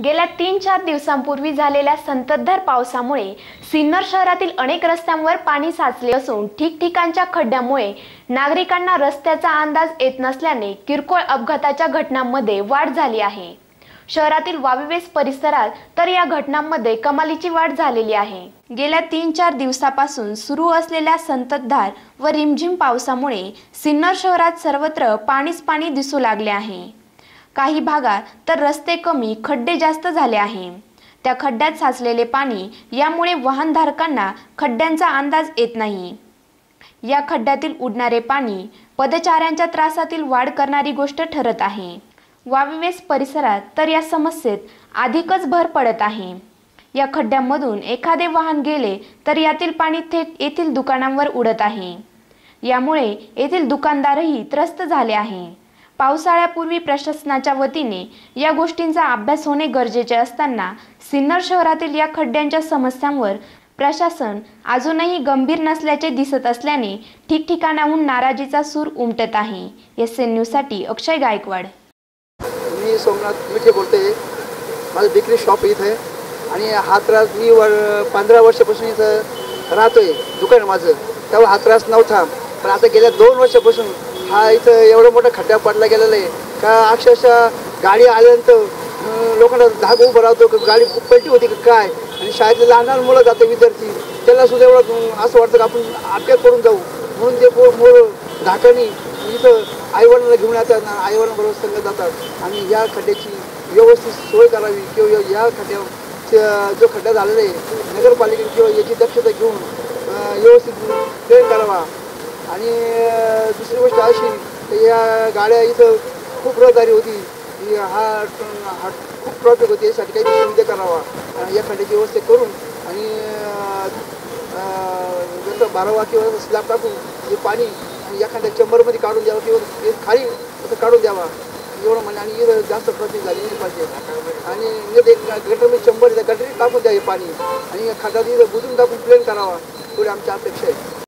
गेल्या 3-4 दिवसांपूर्वी झालेल्या संततधार पावसामुळे सिन्नर शहरातील अनेक रस्त्यांवर पाणी साचले असून ठिकठिकाणच्या खड्ड्यांमुळे नागरिकांना रस्त्याचा अंदाज येत नसल्याने किरकोळ अपघाताच्या घटनांमध्ये वाढ झाली आहे। शहरातील वावीवेस परिसरात तर या घटनांमध्ये कमालीची वाढ झालेली आहे। गेल्या 3-4 दिवसापासून सुरू असलेल्या संततधार व रिमझिम पावसामुळे सिन्नर शहरात सर्वत्र पाणीच पाणी दिसू लागले आहे। काही भागात तर रस्ते कमी, खड्डे जास्त झाले आहे। त्या खड्ड्यात साचलेले पाणी यामुळे वाहनधारकांना खड्ड्यांचा अंदाज येत नाही। या खड्ड्यातील उडणारे पाणी पदचाऱ्यांच्या त्रासातील वाढ करणारी गोष्ट ठरत आहे। वावीवेस परिसरात तर या समस्येत अधिकच भर पडत आहे। या खड्ड्यांमधून एखादे वाहन गेले तर यातील पाणी थेट येथील दुकानांवर उडत आहे। यामुळे येथील दुकानदारही त्रस्त झाले आहे। पावसाळ्यापूर्वी प्रशासनाच्या वतीने या गोष्टींचा अभ्यास होणे गरजेचे असताना सिन्नर शहरातील या खड्ड्यांच्या समस्यांवर प्रशासन अजूनही गंभीर नसल्याचे दिसत असल्याने ठिकठिकाणाहून नाराजीचा सूर उमटत आहे। SN न्यूजसाठी अक्षय गायकवाड। मी सोमनाथ मिठे बोलते। माझं बेकरी शॉप इथे आणि हा त्रास मी 15 वर्षापासून इथं राहतोय। दुकान माझं तेव्हा हा त्रास नव्हता, पण आता गेल्या 2 वर्षापासून हा इथं एवढा मोठा खड्डा पडला गेलेला आहे का अक्षरशः गाडी आल्यानंतर लोकांना धाग उभं राहतो की गाडी पलटी होती का काय। आणि शाळेतले लहान लहान मुलं जाते विद्यार्थी, त्यांना सुद्धा एवढं असं वाटतं की आपण अपघात करून जाऊ, म्हणून ते मोर धाकानी इथं आईवडिलांना घेऊन येतात, आईवडिलांबरोबर संगत जातात आणि या खड्ड्याची व्यवस्थित सोय करावी किंवा या खड्ड्यावर जो खड्डा झालेला आहे नगरपालिकेने किंवा याची दक्षता घेऊन व्यवस्थित ट्रेन करावा। आणि दुसरी गोष्ट अशी की या गाड्या इथं खूप रहदारी होती, हा खूप ट्रॉफिक होती, यासाठी काही सुविधा करावा आणि या खड्ड्याची व्यवस्था करून आणि जसं 12 किंवा स्लॅब टाकून हे पाणी आणि एखाद्या चेंबरमध्ये काढून द्यावं किंवा खाली असं काढून द्यावा एवढं म्हणजे। आणि इथं जास्त ट्रॉफिक झाली नाही पाहिजे आणि गटरमध्ये 100 गटरी टाकून द्यावे पाणी आणि खड्ड्यात इथं बुजून टाकून प्लेन करावा, एवढी आमची अपेक्षा आहे।